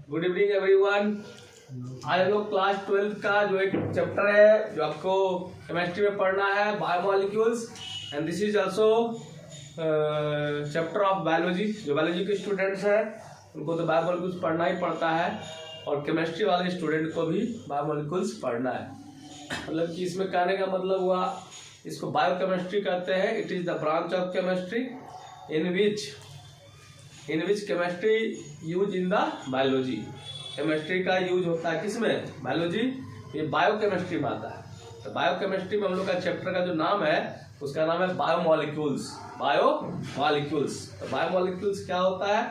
Good evening everyone. आज हम लोग क्लास 12 का जो एक चैप्टर है जो आपको केमिस्ट्री में पढ़ना है, biomolecules, and this is also chapter of biology. जो बायोलॉजी के स्टूडेंट्स हैं उनको तो बायोमॉलिक्यूल्स पढ़ना ही पड़ता है, और केमिस्ट्री वाले स्टूडेंट को भी बायोमॉलिक्यूल्स पढ़ना है। मतलब कि इसमें कहने का मतलब हुआ, इसको बायोकेमिस्ट्री कहते हैं। It is the branch of chemistry in which chemistry use in the biology. Chemistry का यूज होता है किसमें? बायोलॉजी। ये बायोकेमिस्ट्री में आता है। तो बायोकेमिस्ट्री में हम लोग का चैप्टर का जो नाम है उसका नाम है बायोमॉलिक्यूल्स। बायोमॉलिक्यूल्स। तो बायोमॉलिक्यूल्स क्या होता है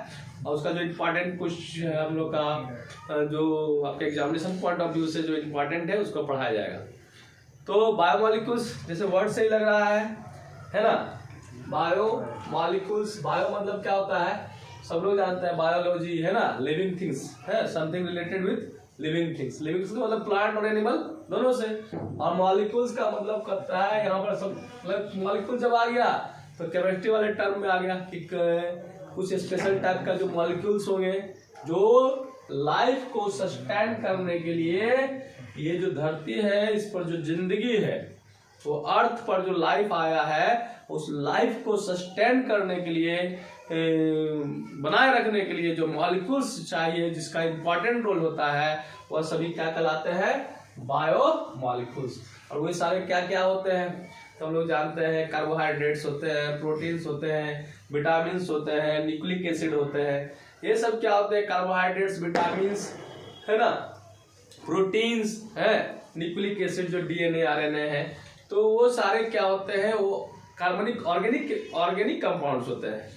और उसका जो इम्पोर्टेंट कुछ हम लोग का जो आपके एग्जामिनेशन पॉइंट ऑफ व्यू से जो इम्पोर्टेंट है उसको पढ़ाया जाएगा। तो बायोमॉलिक्यूल्स जैसे वर्ड से ही लग रहा है ना। बायोमॉलिक्यूल्स, बायो मतलब क्या होता है सब लोग जानते हैं, बायोलॉजी है ना, लिविंग थिंग्स है, something related with living things. Living things मतलब प्लांट और एनिमल दोनों से। और मॉलिक्यूल्स का मतलब करता है यहाँ पर सब, मतलब मॉलिक्यूल जब आ गया तो केमिस्ट्री वाले टर्म में आ गया कि कुछ स्पेशल टाइप का जो मॉलिक्यूल्स होंगे जो लाइफ को सस्टेन करने के लिए, ये जो धरती है इस पर जो जिंदगी है, वो अर्थ पर जो लाइफ आया है उस लाइफ को सस्टेन करने के लिए, बनाए रखने के लिए जो मॉलिक्यूल्स चाहिए, जिसका इंपॉर्टेंट रोल होता है, वह सभी क्या कहलाते हैं? बायोमॉलिक्यूल्स। और वही सारे क्या क्या होते हैं तो हम लोग जानते हैं, कार्बोहाइड्रेट्स होते हैं, प्रोटीन्स होते हैं, विटामिन्स होते हैं, न्यूक्लिक एसिड होते हैं। ये सब क्या होते हैं? कार्बोहाइड्रेट्स, विटामिन्स है ना, प्रोटीन्स है, न्यूक्लिक एसिड जो डीएनए आरएनए है। तो वो सारे क्या होते हैं? वो कार्बनिक ऑर्गेनिक कंपाउंड्स होते हैं।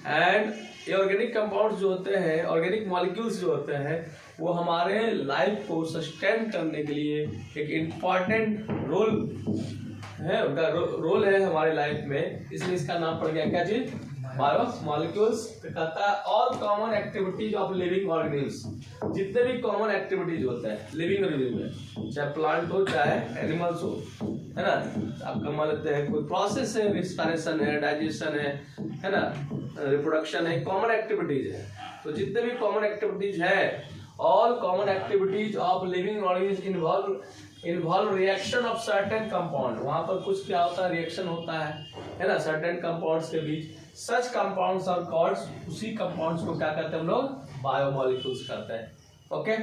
एंड ये ऑर्गेनिक कंपाउंड्स जो होते हैं, ऑर्गेनिक मॉलिक्यूल्स जो होते हैं, वो हमारे लाइफ को सस्टेन करने के लिए एक इम्पॉर्टेंट रोल है, उनका रोल है हमारी लाइफ में। इसलिए इसका नाम पड़ गया क्या चीज? बायोमॉलिक्यूल्स। कहता है all common activities of living organism. जितने भी कॉमन एक्टिविटीज होते हैं लिविंग ऑर्गेनिज्म में, चाहे प्लांट हो चाहे एनिमल्स हो, है ना। आप कमा लेते हैं, कोई प्रोसेस है, रिस्पिरेशन है, डाइजेशन है ना, रिप्रोडक्शन है, कॉमन एक्टिविटीज है। तो जितने भी कॉमन एक्टिविटीज है, all common activities of living organism involve reaction of certain compound. वहां पर कुछ क्या होता है? रिएक्शन होता है ना, सर्टेन कंपाउंड्स के बीच। सच कंपाउंड्स और कॉर्ड्स, उसी कंपाउंड्स को क्या कहते हैं हम लोग? बायोमॉलिक्यूल्स कहते हैं। ओके,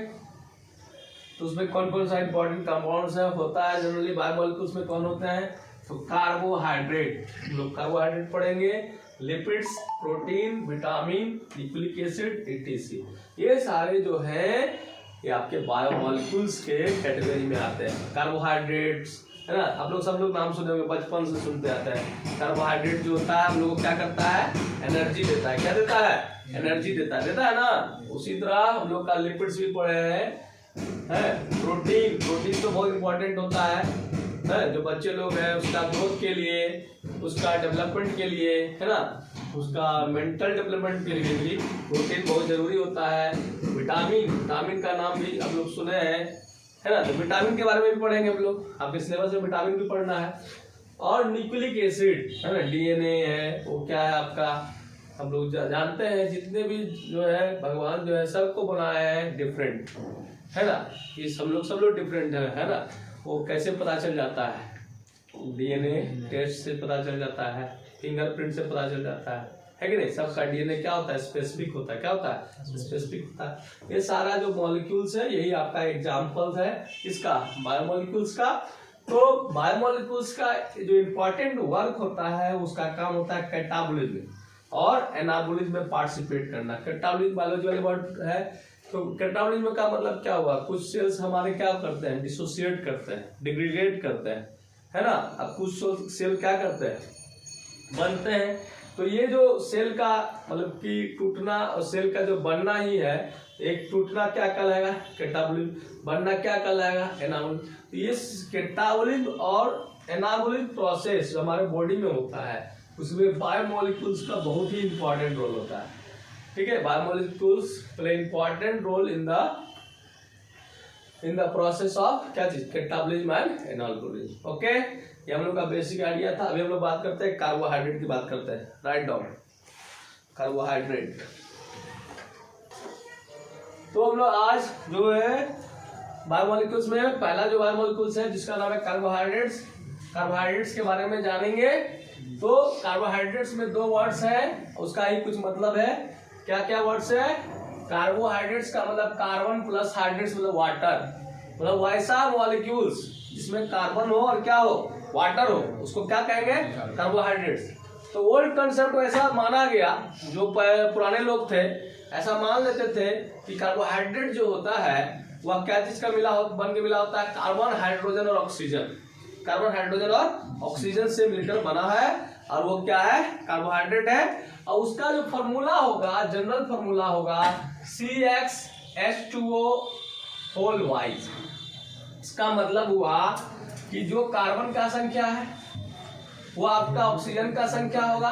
तो उसमें कौन कौन सा इंपॉर्टेंट कंपाउंड्स है होता है जनरली बायोमॉलिक्यूल्स में? कौन होते हैं? तो कार्बोहाइड्रेट, हम लोग कार्बोहाइड्रेट पढ़ेंगे, lipids, protein, vitamin, nucleic acid, etc. ये सारे जो हैं ये आपके बायोमॉलिक्यूल्स के कैटेगरी में आते हैं। कार्बोहाइड्रेट्स है ना, आप लोग सब लोग नाम सुने होंगे, बचपन से सुनते आते हैं। कार्बोहाइड्रेट जो होता है हम लोग को क्या करता है? एनर्जी देता है। क्या देता है? एनर्जी देता है ना। उसी तरह हम लोग का लिपिड्स भी पढ़े हैं। प्रोटीन तो बहुत इंपॉर्टेंट होता है जो बच्चे लोग हैं उसका ग्रोथ के लिए, उसका डेवलपमेंट के लिए, है ना, उसका मेंटल डेवलपमेंट के लिए भी प्रोटीन बहुत जरूरी होता है। विटामिन का नाम भी आप लोग सुने हैं, है ना। तो विटामिन के बारे में भी पढ़ेंगे हम लोग, आपके सिलेबस में विटामिन भी पढ़ना है। और न्यूक्लिक एसिड है ना, डीएनए है, वो क्या है आपका, हम लोग जानते हैं जितने भी जो है भगवान जो है सबको बनाया है डिफरेंट, है ना। ये सब लोग डिफरेंट है ना। वो कैसे पता चल जाता है? डीएनए टेस्ट से पता चल जाता है, फिंगरप्रिंट से पता चल जाता है कि नहीं। सबका डीएनए क्या होता है? स्पेसिफिक होता है। क्या होता है? स्पेसिफिक होता है। ये सारा जो मॉलिक्यूल्स है यही आपका एग्जाम्पल्स है इसका, बायोमॉलिक्यूल्स का। तो बायोमॉलिक्यूल्स का जो इम्पोर्टेंट वर्क होता है उसका काम होता है कैटाबोलिज्म और एनाबोलिज्म में पार्टिसिपेट करना। कैटाबोलिज्म बायोलॉजी वाले वर्ड है। तो कैटाबोलिज्म का मतलब क्या हुआ? कुछ सेल्स हमारे क्या करते हैं? डिसोसिएट करते हैं, डिग्रेडेट करते हैं, है ना। अब कुछ सेल क्या करते हैं? बनते हैं। तो ये जो सेल का मतलब कि टूटना और सेल का जो बनना ही है, एक टूटना क्या कहलाएगा? कैटाबोलिज्म। बनना क्या कहलाएगा? एनाबोलिज्म। तो ये कैटाबोलिज्म और एनाबोलिज्म प्रोसेस जो हमारे बॉडी में होता है उसमें बायोमॉलिक्यूल्स का बहुत ही इंपॉर्टेंट रोल होता है। ठीक है, biomolecules play important role in the process of क्या चीज? Catabolism and anabolism. ओके, ये हम लोग का बेसिक आइडिया था। अभी हम लोग बात करते हैं कार्बोहाइड्रेट की बात करते हैं। Write down carbohydrate. तो हम लोग आज जो है बायोमोलिक्यूल्स में पहला जो बायोमोलिक्यूल्स है जिसका नाम है कार्बोहाइड्रेट्स, कार्बोहाइड्रेट्स के बारे में जानेंगे। तो कार्बोहाइड्रेट्स में दो वर्ड्स है, उसका ही कुछ मतलब है। क्या क्या वर्ड्स है? कार्बोहाइड्रेट्स का मतलब कार्बन प्लस हाइड्रेट्स मतलब वाटर, मतलब वैसा मॉलिक्यूल्स जिसमें कार्बन हो और क्या हो, वाटर हो, उसको क्या कहेंगे? कार्बोहाइड्रेट्स। तो ओल्ड कंसेप्ट ऐसा माना गया, जो पुराने लोग थे ऐसा मान लेते थे कि कार्बोहाइड्रेट जो होता है वह क्या चीज का बन के मिला होता है? कार्बन, हाइड्रोजन और ऑक्सीजन। कार्बन, हाइड्रोजन और ऑक्सीजन से मिलकर बना है और वो क्या है? कार्बोहाइड्रेट है। और उसका जो फॉर्मूला होगा, जनरल फॉर्मूला होगा CxH2O होल वाइज। इसका मतलब हुआ कि जो कार्बन का संख्या है वो आपका ऑक्सीजन का संख्या होगा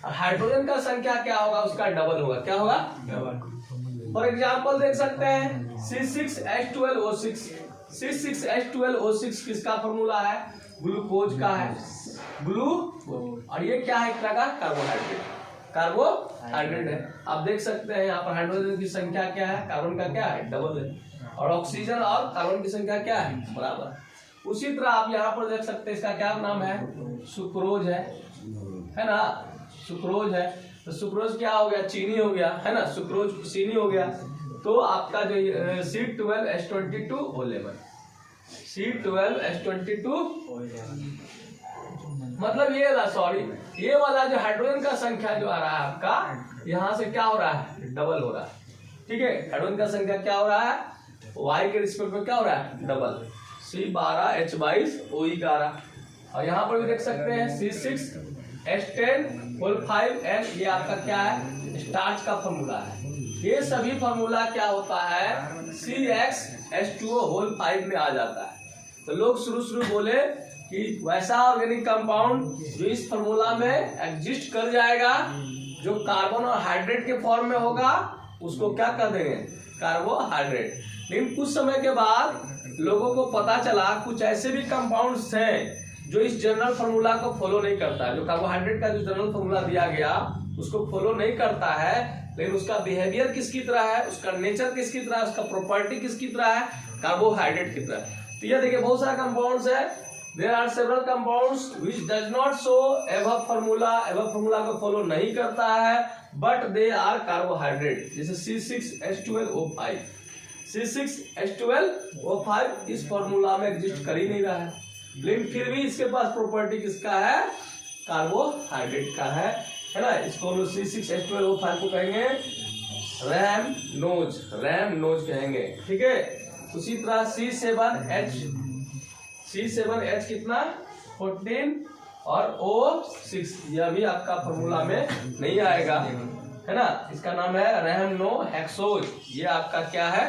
और हाइड्रोजन का संख्या क्या होगा? उसका डबल होगा। क्या होगा? डबल। फॉर एग्जाम्पल देख सकते हैं C6H12O6। C6H12O6 किसका फॉर्मूला है? ग्लूकोज का है, ग्लू। और ये क्या है? एक तरह का कार्बोहाइड्रेट, कार्बोहाइड्रेट है। आप देख सकते हैं यहाँ पर हाइड्रोजन की संख्या क्या है, कार्बन का क्या है? डबल है। और ऑक्सीजन और कार्बन की संख्या क्या है? बराबर। उसी तरह आप यहाँ पर देख सकते हैं, इसका क्या नाम है? सुक्रोज है ना, सुक्रोज है। तो सुक्रोज क्या हो गया? चीनी हो गया, है ना, सुक्रोज चीनी हो गया। तो आपका जो C12H22O11, C12H22 मतलब ये वाला, सॉरी, ये वाला जो हाइड्रोजन का संख्या जो आ रहा है आपका, यहाँ से क्या हो रहा है? डबल हो रहा है। ठीक है, हाइड्रोजन का संख्या क्या हो रहा है? Y के रिस्पेक्ट में क्या हो रहा है? डबल। C12H22OE का आ रहा। और यहाँ पर भी देख सकते हैं C6H10O5N, ये आपका क्या है? स्टार्च का फॉर्मूला है। ये सभी फॉर्मूला क्या होता है? CxH2O5 में आ जाता है। तो लोग शुरू बोले कि वैसा ऑर्गेनिक कंपाउंड जो इस फॉर्मूला में एग्जिस्ट कर जाएगा, जो कार्बन और हाइड्रेट के फॉर्म में होगा, उसको क्या कर देंगे? कार्बोहाइड्रेट। लेकिन कुछ समय के बाद लोगों को पता चला कुछ ऐसे भी कंपाउंड्स हैं जो इस जनरल फॉर्मूला को फॉलो नहीं करता है। जो कार्बोहाइड्रेट का जो जनरल फॉर्मूला दिया गया उसको फॉलो नहीं करता है, लेकिन उसका बिहेवियर किसकी तरह है, उसका नेचर किसकी तरह है, उसका प्रॉपर्टी किसकी तरह है? कार्बोहाइड्रेट की तरह। तो ये देखिए बहुत सारे कंपाउंड्स है। There are several compounds which does not show above formula को फॉलो नहीं करता है, but they are carbohydrate। जैसे C6H12O5, C6H12O5 इस फॉर्मूला में एग्जिस्ट कर ही नहीं रहा है, लेकिन फिर भी इसके पास प्रॉपर्टी किसका है? कार्बोहाइड्रेट का है ना। इसको C6H12O5 को कहेंगे रैमनोज कहेंगे। ठीक है, उसी तरह C7H कितना? 14 और O6, यह भी आपका फॉर्मूला में नहीं आएगा, है ना। इसका नाम है रैमनोहेक्सोज। ये आपका क्या है?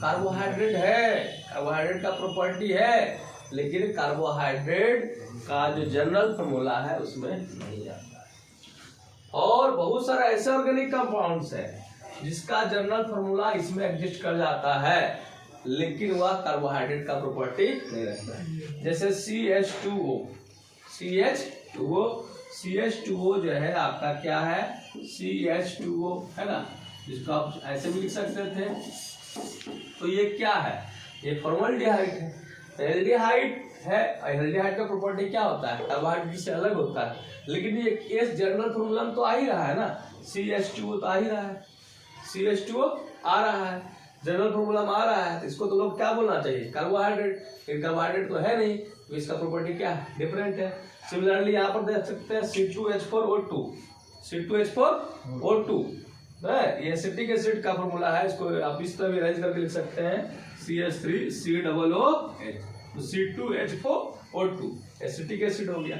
कार्बोहाइड्रेट है, कार्बोहाइड्रेट का प्रॉपर्टी है, लेकिन कार्बोहाइड्रेट का जो जनरल फॉर्मूला है उसमें नहीं आता। और बहुत सारे ऐसे ऑर्गेनिक कंपाउंड्स है जिसका जनरल फॉर्मूला इसमें एग्जिस्ट कर जाता है, लेकिन वह कार्बोहाइड्रेट का प्रॉपर्टी नहीं रखता है। जैसे CH2O जो है आपका क्या है? CH2O है ना, जिसको आप ऐसे भी लिख सकते थे। तो ये क्या है? ये फॉर्मल्डिहाइड है। एल्डिहाइड है, एल्डिहाइड का प्रॉपर्टी क्या होता है? कार्बोहाइड्रेट से अलग होता है, लेकिन ये केस जनरल फॉर्मूला में तो आ ही रहा है ना। CH2O तो आ ही रहा है, CH2O आ रहा है, जनरल फॉर्मूला में आ रहा है। तो इसको तो लोग क्या बोलना चाहिए? कार्बोहाइड्रेट। लेकिन कार्बोहाइड्रेट तो है नहीं, तो इसका प्रॉपर्टी क्या है? डिफरेंट है। सिमिलरली यहाँ पर देख सकते हैं C2H4O2, C2H4O2 ये एसिटिक एसिड का फॉर्मूला है। इसको आप इस तरह भी अरेंज करके लिख सकते हैं CH3COOH, तो C2H4O2 एसिटिक एसिड हो गया।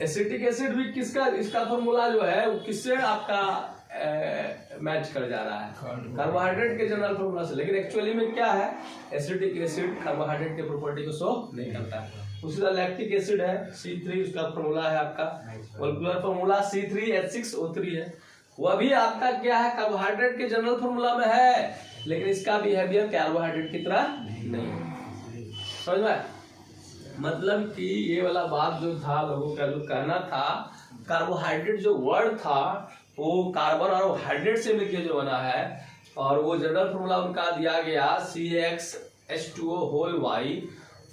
एसिटिक एसिड भी किसका, इसका फॉर्मूला जो है वो किससे आपका मैच कर जा रहा है? कार्बोहाइड्रेट के जनरल फॉर्मूला से। लेकिन एक्चुअली में क्या है? एसिटिक एसिड कार्बोहाइड्रेट के प्रॉपर्टी को शो नहीं करता है। उसी तरह लैक्टिक एसिड है C3, उसका फॉर्मूला है आपका, मोलेकुलर फॉर्मूला C3H6O3 है। वह भी आपका क्या है? कार्बोहाइड्रेट के जनरल फॉर्मूला में है, लेकिन इसका बिहेवियर कार्बोहाइड्रेट की तरह नहीं है। समझ में? मतलब कि ये वाला बात जो था, लोगों का जो कहना था, कार्बोहाइड्रेट जो वर्ड था वो कार्बन और हाइड्रेट से मिलकर जो बना है, और वो जनरल फॉर्मूला उनका दिया गया CaX H2O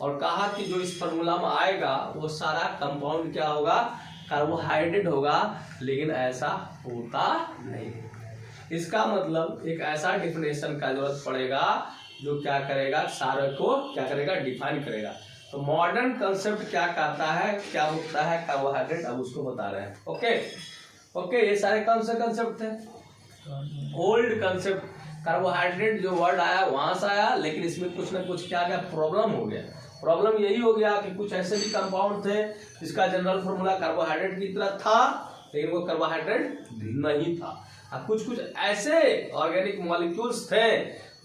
और कहा कि जो इस फॉर्मूला में आएगा वो सारा कंपाउंड क्या होगा, कार्बोहाइड्रेट होगा, लेकिन ऐसा होता नहीं। इसका मतलब एक ऐसा डिफिनेशन का जरूरत पड़ेगा जो क्या करेगा, सारे को क्या करेगा, डिफाइन करेगा। तो मॉडर्न कंसेप्ट क्या कहता है, क्या होता है कार्बोहाइड्रेट, अब उसको बता रहे हैं। ओके, ये सारे कौन से कंसेप्ट थे, ओल्ड कंसेप्ट। कार्बोहाइड्रेट जो वर्ड आया वहां से आया, लेकिन इसमें कुछ ना कुछ क्या प्रॉब्लम हो गया। प्रॉब्लम यही हो गया कि कुछ ऐसे भी कंपाउंड थे जिसका जनरल फॉर्मूला कार्बोहाइड्रेट की तरह था, लेकिन वो कार्बोहाइड्रेट नहीं था। अब कुछ ऐसे ऑर्गेनिक मॉलिक्यूल्स थे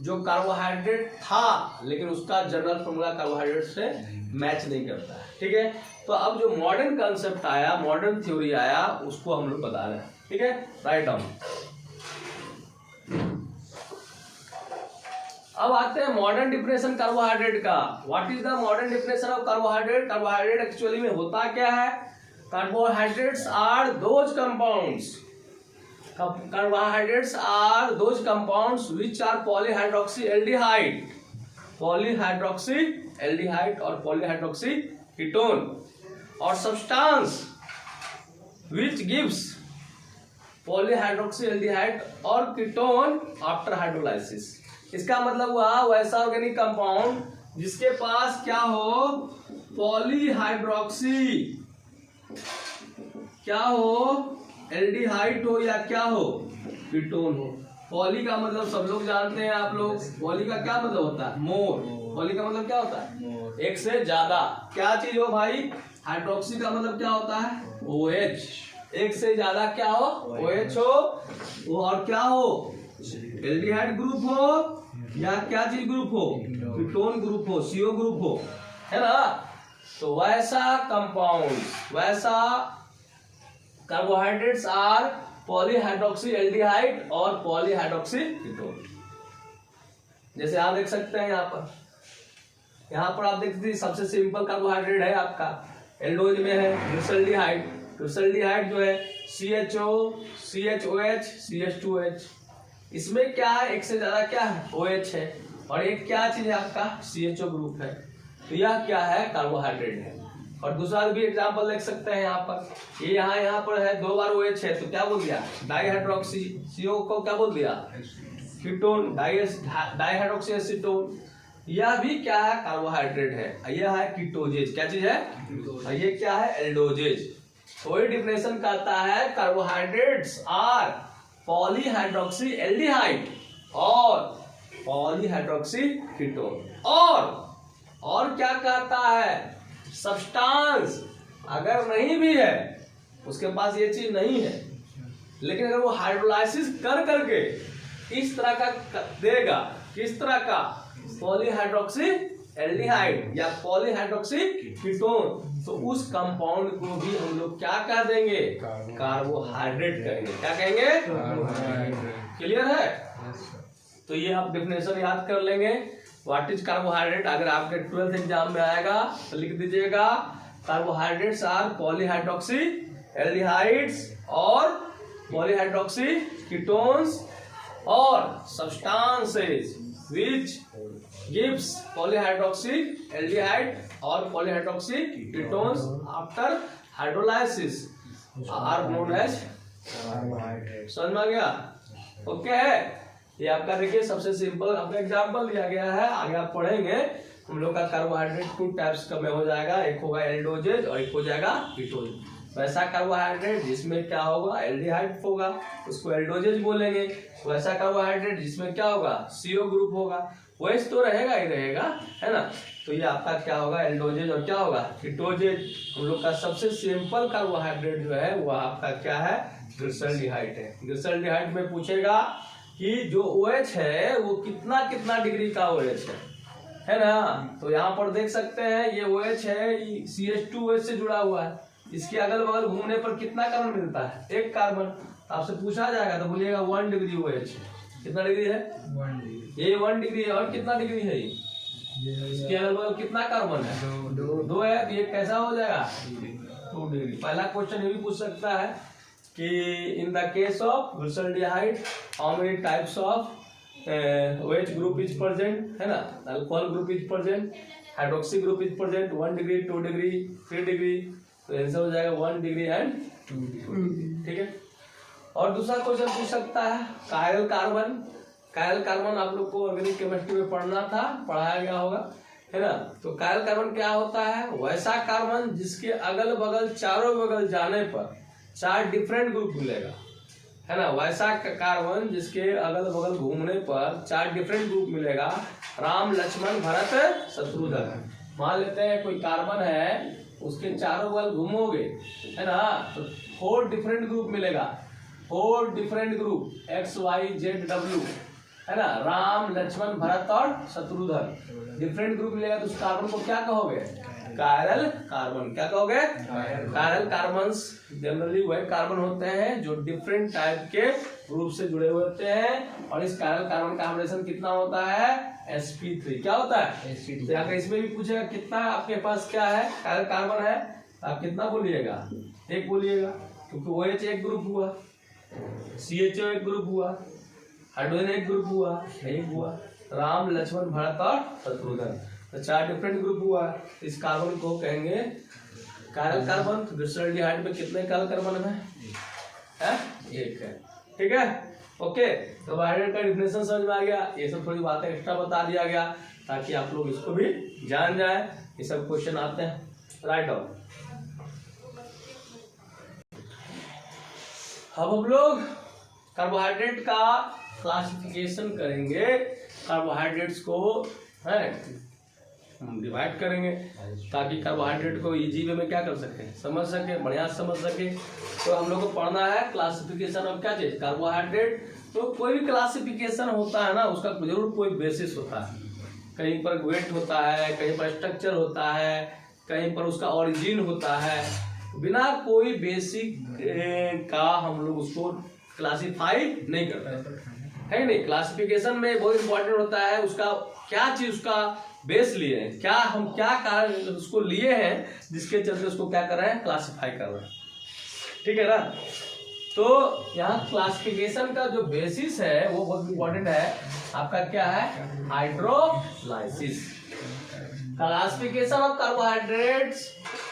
जो कार्बोहाइड्रेट था, लेकिन उसका जनरल फॉर्मूला कार्बोहाइड्रेट से मैच नहीं करता है। ठीक है, तो अब जो मॉडर्न कंसेप्ट आया, मॉडर्न थ्योरी आया, उसको हम लोग बता रहे हैं। ठीक है, राइट डाउन। अब आते हैं मॉडर्न डिफिनेशन कार्बोहाइड्रेट का। What is the modern definition of carbohydrate? Carbohydrate actually में होता क्या है? Carbohydrates are those compounds, carbohydrates are those compounds which are polyhydroxyaldehyde और polyhydroxyketone और substance which gives polyhydroxyaldehyde और ketone after hydrolysis। इसका मतलब हुआ वैसा ऑर्गेनिक कंपाउंड जिसके पास क्या हो, पॉलीहाइड्रोक्सी क्या हो, एल्डिहाइड हो या क्या हो, कीटोन हो। पॉली का मतलब सब लोग जानते हैं, आप लोग पॉली का क्या मतलब होता है, मोर। पॉली का मतलब क्या होता है, एक से ज्यादा। क्या चीज हो भाई, हाइड्रोक्सी का मतलब क्या होता है, OH। एक से ज्यादा क्या हो, OH हो, और क्या हो, एल्डिहाइड ग्रुप हो या क्या चीज ग्रुप हो, कीटोन ग्रुप हो, CO ग्रुप हो, है ना। तो वैसा कंपाउंड, वैसा कार्बोहाइड्रेट्स आर पॉलीहाइड्रोक्सीएल्डिहाइड और पॉलीहाइड्रोक्सीकीटोन। जैसे आप देख सकते हैं यहाँ पर आप देखते हैं सबसे सिंपल कार्बोहाइड्रेट है आपका, एल्डोज में है ग्लिसरॉल्डिहाइड। ग्लिसरॉल्डिहाइड जो है CHO, CHOH, CH2H। इसमें क्या है, एक से ज्यादा क्या है, OH है, और एक क्या चीज है आपका, CHO ग्रुप है। तो यह क्या है, कार्बोहाइड्रेट है। और दूसरा भी एग्जांपल देख सकते हैं यहाँ पर, ये यहाँ पर है, 2 बार OH है, तो क्या बोल दिया, डाईहाइड्रोक्सी। CO को क्या बोल दिया, कीटोन, डाईहाइड्रोक्सी एसीटोन। यह भी क्या है, कार्बोहाइड्रेट है। यह है कीटोजेज, क्या चीज है, ये क्या है, एल्डोजेज। कोई डिफिनेशन कहता है कार्बोहाइड्रेट्स आर पॉलीहाइड्रोक्सी एल्डिहाइड और पॉलीहाइड्रोक्सी कीटोन। और क्या कहता है, सब्सटेंस अगर नहीं भी है, उसके पास ये चीज नहीं है, लेकिन अगर वो हाइड्रोलाइसिस कर करके इस तरह का देगा, किस तरह का, पॉलीहाइड्रोक्सी एल्डिहाइड या पॉलीहाइड्रोक्सी कीटोन, तो उस कंपाउंड को भी हम लोग क्या कह देंगे, कार्बोहाइड्रेट कहेंगे। क्या कहेंगे, क्लियर है। तो ये आप डिफिनेशन याद कर लेंगे। व्हाट इज कार्बोहाइड्रेट, अगर आपके 12th एग्जाम में आएगा तो लिख दीजिएगा, कार्बोहाइड्रेट्स आर पॉलीहाइड्रोक्सी एल्डिहाइड्स और पॉलीहाइड्रोक्सी कीटोन्स और substances which gives polyhydroxy aldehyde और polyhydroxy ketones after hydrolysis are known as carbohydrate. समझ में आ गया, ओके है। ये आपका देखिए सबसे सिंपल आपका एग्जांपल दिया गया है। आगे आप पढ़ेंगे हम लोग का कार्बोहाइड्रेट 2 टाइप्स का में हो जाएगा, एक होगा एल्डोजेज और एक हो जाएगा कीटोज। वैसा कार्बोहाइड्रेट जिसमें क्या होगा, एल्डिहाइड होगा, उसको एल्डोजेज बोलेंगे। वैसा कार्बोहाइड्रेट जिसमें क्या होगा, CO ग्रुप होगा, वैसे तो रहेगा ही रहेगा, है ना। तो ये आपका क्या होगा, एल्डोजेज और क्या होगा, कीटोजेज। हम लोग का सबसे सिंपल कार्बोहाइड्रेट जो है वो आपका क्या है, ग्लिसरॉल्डिहाइड है। ग्लिसरॉल्डिहाइड में पूछेगा कि जो OH है वो कितना कितना डिग्री का OH है ना। तो यहाँ पर देख सकते हैं ये OH है, CH2OH से जुड़ा हुआ है। इसके अगल बगल घूमने पर कितना कार्बन मिलता है, 1 कार्बन। आपसे पूछा जाएगा तो बोलिएगा 1 डिग्री OH। कितना डिग्री है, 1 डिग्री। ये 1 डिग्री है। और कितना डिग्री है ये, इसके अगल बगल कितना कार्बन है, 2 है। तो ये कैसा हो जाएगा, 2 डिग्री। पहला क्वेश्चन ये भी पूछ सकता है कि in the case of glyceraldehyde how many types of OH group is present, है ना, alcohol group is present, hydroxy group is present 1 degree 2 degree 3 degree, तो आंसर हो जाएगा 1 डिग्री एंड 2 डिग्री। ठीक है, और दूसरा क्वेश्चन पूछ सकता है कायरल कार्बन। कायरल कार्बन आप लोग को ऑर्गेनिक केमिस्ट्री में पढ़ना था, पढ़ाया गया होगा, है ना। तो कायरल कार्बन क्या होता है? वैसा कार्बन जिसके अगल बगल चारों बगल जाने पर 4 डिफरेंट ग्रुप मिलेगा, है ना। वैसा कार्बन जिसके अगल बगल घूमने पर 4 डिफरेंट ग्रुप मिलेगा। राम लक्ष्मण भरत शत्रुघ्न। मान लेते हैं कोई कार्बन है, उसके चारों बगल घूमोगे, है ना, तो 4 डिफरेंट ग्रुप मिलेगा। 4 डिफरेंट ग्रुप XYZW, है ना, राम लक्ष्मण भरत और शत्रुघ्न डिफरेंट ग्रुप मिलेगा, तो उस कार्बन को क्या कहोगे? Chiral carbon. क्या कहोगे? कायरल कार्बन्स जनरली वह कार्बन होते हैं जो डिफरेंट टाइप के ग्रुप से जुड़े हुए होते हैं, और इस कायरल कार्बन का कॉम्बिनेशन कितना होता है? sp3। क्या होता है? sp3। तो अगर इसमें भी पूछेगा कितना आपके पास क्या है कायरल कार्बन है, आप कितना बोलिएगा? 1 बोलिएगा, क्योंकि OH एक ग्रुप हुआ, CHO एक ग्रुप हुआ, हाइड्रोजन एक ग्रुप हुआ, 1 हुआ, राम लक्ष्मण भरत और शत्रुघ्न, तो 4 डिफरेंट ग्रुप हुआ। इस कार्बन को कहेंगे कायरल कार्बन। तो ग्लिसरॉल्डिहाइड में कितने कायरल कार्बन है? 1 है। ठीक है, ओके। तो कार्बोहाइड्रेट का डिफिनेशन समझ में आ गया। ये सब थोड़ी बातें एक्स्ट्रा बता दिया गया ताकि आप लोग इसको भी जान जाए। ये सब क्वेश्चन आते हैं, राइट डाउन। अब हम लोग कार्बोहाइड्रेट का क्लासिफिकेशन करेंगे। कार्बोहाइड्रेट्स को है डिवाइड करेंगे ताकि कार्बोहाइड्रेट को इजी वे में क्या कर सके, समझ सके, बढ़िया समझ सके। तो हम लोग को पढ़ना है क्लासिफिकेशन ऑफ क्या चीज? कार्बोहाइड्रेट। तो कोई भी क्लासिफिकेशन होता है ना, उसका जरूर कोई बेसिस होता है। कहीं पर वेट होता है, कहीं पर स्ट्रक्चर होता है, कहीं पर उसका ओरिजिन होता है। बिना कोई बेसिक का हम लोग उसको क्लासिफाई नहीं करते, है नहीं। क्लासिफिकेशन में बहुत इंपॉर्टेंट होता है उसका क्या चीज उसका बेस लिए हैं, क्या हम क्या कारण उसको लिए हैं जिसके चलते उसको क्या कर रहे हैं? क्लासिफाई कर रहे हैं। ठीक है ना। तो यहाँ क्लासिफिकेशन का जो बेसिस है वो बहुत इंपॉर्टेंट है। आपका क्या है? Hydrolysis. Classification of carbohydrates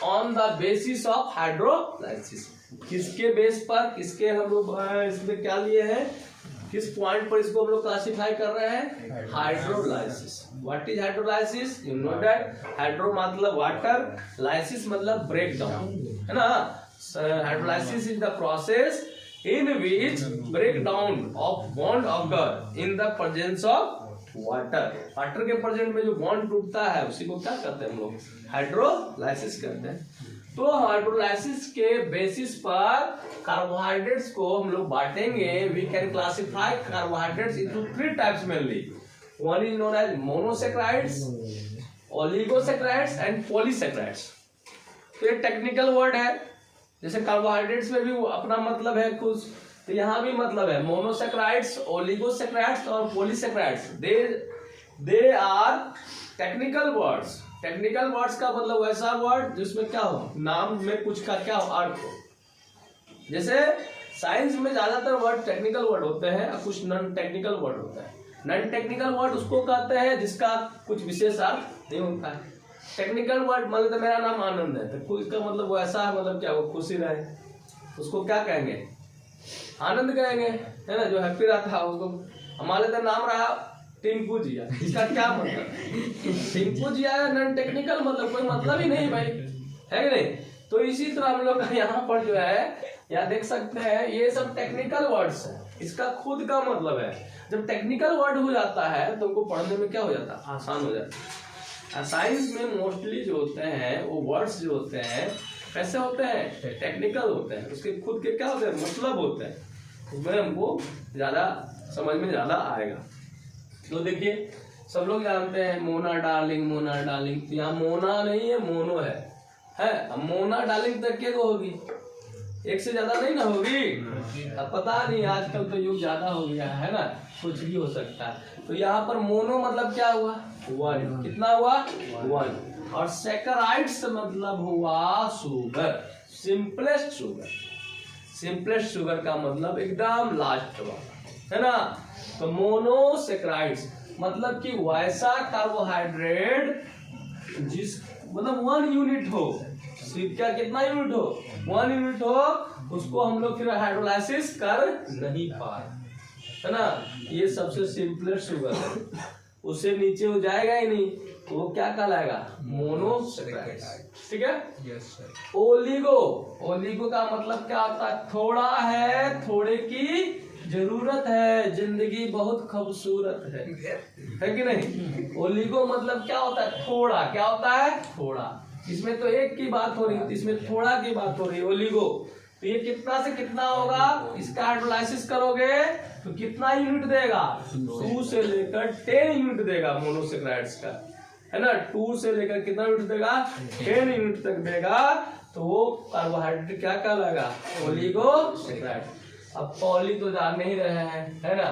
on the basis of hydrolysis. किसके बेस पर, किसके हम लोग इसमें क्या लिए हैं, किस पॉइंट पर इसको हम लोग क्लासिफाई कर रहे हैं? Hydrolysis. What is hydrolysis? You know that hydro मतलब वाटर, लाइसिस मतलब ब्रेक डाउन, है ना। Hydrolysis is the process in which break down of bond occur in the presence of water. Water के प्रेजेंट में जो बॉन्ड टूटता है उसी को क्या करते हैं हम लोग? हाइड्रोलाइसिस करते हैं। तो हाइड्रोलाइसिस के बेसिस पर कार्बोहाइड्रेट्स को हम लोग बांटेंगे। We can classify carbohydrates into 3 types mainly. One is known as monosaccharides, oligosaccharides and polysaccharides. तो ये टेक्निकल वर्ड है। जैसे कार्बोहाइड्रेट्स में भी अपना मतलब है कुछ, तो यहाँ भी मतलब है। मोनोसैकेराइड्स, ओलिगोसैकेराइड्स और polysaccharides, they are technical words. Technical words का मतलब वैसा वर्ड जिसमें क्या हो, नाम में कुछ का क्या हो, अर्थ हो। जैसे साइंस में ज्यादातर वर्ड टेक्निकल वर्ड होते हैं और कुछ नॉन टेक्निकल वर्ड होता है। नॉन टेक्निकल वर्ड उसको कहते हैं जिसका कुछ विशेष अर्थ नहीं होता है। टेक्निकल वर्ड मान लेते मेरा नाम आनंद है, तो इसका मतलब वैसा है, मतलब क्या वो खुशी रहे, उसको क्या कहेंगे? आनंद कहेंगे, है ना। जो हैप्पी रहता है उसको। मान लेते नाम रहा टिंकू जिया, इसका क्या मतलब? टिंकू जिया नॉन टेक्निकल मतलब, कोई मतलब ही नहीं भाई, है कि नहीं। तो इसी तरह हम लोग यहाँ पर जो है यहाँ देख सकते हैं ये सब टेक्निकल वर्ड्स है, इसका खुद का मतलब है। जब टेक्निकल वर्ड हो जाता है तो उनको पढ़ने में क्या हो जाता है? आसान हो जाता है। साइंस में मोस्टली जो होते हैं वो वर्ड्स जो होते हैं कैसे होते हैं? टेक्निकल होते हैं। उसके खुद के क्या होते हैं? मतलब होते हैं। उसमें हमको ज्यादा समझ में ज्यादा आएगा। तो देखिए सब लोग जानते हैं मोना डार्लिंग, मोना डार्लिंग। तो यहाँ मोना नहीं है, मोनो है। अब मोना डार्लिंग तक के को होगी, एक से ज्यादा नहीं ना होगी। अब पता नहीं, आजकल तो युग ज्यादा हो गया है ना, कुछ भी हो सकता है। तो यहाँ पर मोनो मतलब क्या हुआ? 1। कितना हुआ? 1। और सैकराइड्स मतलब हुआ sugar, simplest sugar. Simplest sugar का मतलब एकदम लास्ट वाला, है ना। तो मोनोसेक्राइड्स मतलब कि वैसा कार्बोहाइड्रेट जिस मतलब 1 यूनिट हो, सिर्फ क्या कितना यूनिट हो, 1 यूनिट हो, उसको हम लोग फिर हाइड्रोलाइसिस कर नहीं पाए, है ना। ये सबसे सिंपलेस्ट शुगर है, उससे नीचे वो जाएगा ही नहीं, तो वो क्या कहलाएगा, मोनोसेक्राइड्स। ठीक है। Yes sir. ओलिगो, ओलिगो का मतलब क्या होता है, थोड़ा है, थोड़े की जरूरत है, जिंदगी बहुत खूबसूरत है कि नहीं। ओलिगो मतलब क्या होता है, थोड़ा, क्या होता है, थोड़ा। इसमें तो एक की बात हो रही है, इसमें थोड़ा की बात हो रही है, ओलिगो। तो ये कितना से कितना होगा, इसका हाइड्रोलाइसिस करोगे तो कितना यूनिट देगा, 2 से लेकर 10 यूनिट देगा मोनोसेक्राइड्स का, है ना। 2 से लेकर कितना यूनिट देगा, 10 यूनिट तक देगा। तो वो कार्बोहाइड्रेट क्या कहलाएगा, ओलिगोसेक्राइड। अब पॉली तो जान नहीं रहे हैं, है ना।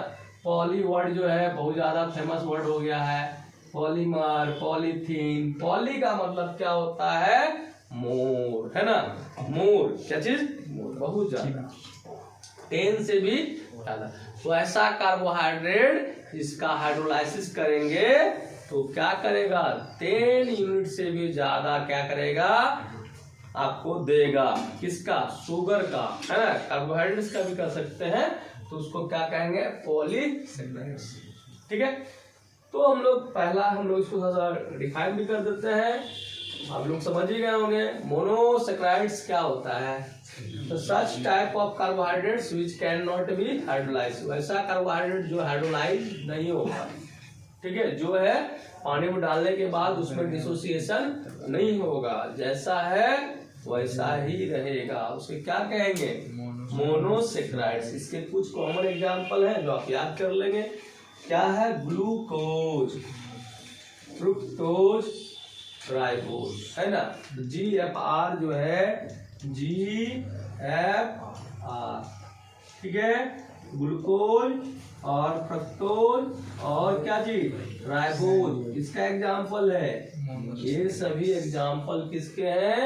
पॉली वर्ड जो है बहुत ज्यादा फेमस वर्ड हो गया है, पॉलीमर, पॉलीथीन। पॉली का मतलब क्या होता है, मोर, है ना। मोर क्या चीज, मोर, बहुत ज्यादा, 10 से भी ज्यादा। तो ऐसा कार्बोहाइड्रेट जिसका हाइड्रोलाइसिस करेंगे तो क्या करेगा, 10 यूनिट से भी ज्यादा क्या करेगा, आपको देगा। किसका, शुगर का, है ना। कार्बोहाइड्रेट्स का भी कर सकते हैं, तो उसको क्या कहेंगे, पॉलीसेक्राइड्स। ठीक है। तो हम लोग इसको थोड़ा सा डिफाइन भी कर देते हैं, आप लोग समझ ही गए होंगे। मोनोसेक्राइड्स क्या होता है, तो such type of carbohydrates which can not be hydrolyse, वैसा कार्बोहाइड्रेट जो हाइड्रोलाइज नहीं होगा। ठीक है, जो है पानी में डालने के बाद उसमें डिसोसिएशन नहीं होगा, जैसा है वैसा ही रहेगा, उसके क्या कहेंगे, मोनोसेक्राइड्स। इसके कुछ कॉमन एग्जांपल हैं जो आप याद कर लेंगे। क्या है, ग्लूकोज, फ्रुक्टोज, राइबोज, है ना। GFR जो है, GFR, ठीक है। ग्लूकोज और फ्रक्टोज और क्या चीज, राइबोज, इसका एग्जाम्पल है। ये सभी एग्जाम्पल किसके हैं,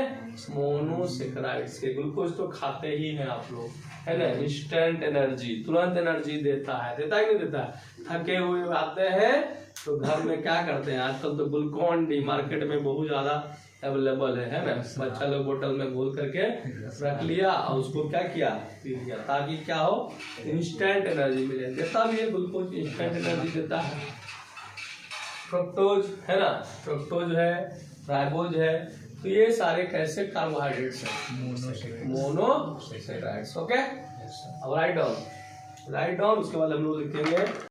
मोनोसेक्राइड्स के। ग्लूकोज तो खाते ही हैं आप लोग, है ना। इंस्टेंट एनर्जी, तुरंत एनर्जी देता है, देता ही नहीं देता है। थके हुए आते हैं तो घर में क्या करते हैं, आजकल तो ग्लूकॉन डी मार्केट में बहुत ज्यादा अवेलेबल है ना। बच्चा लोग बोतल में घोल करके रख लिया और उसको क्या किया, पी लिया, ताकि क्या हो, इंस्टेंट एनर्जी मिले। देता भी है ग्लूकोज, इंस्टेंट एनर्जी देता है। फ्रक्टोज, है ना, फ्रक्टोज है, राइबोज है। तो ये सारे कैसे कार्बोहाइड्रेट्स हैं, मोनोसेक्राइड्स। ओके, अब राइट डाउन, उसके बाद हम लोग लिखेंगे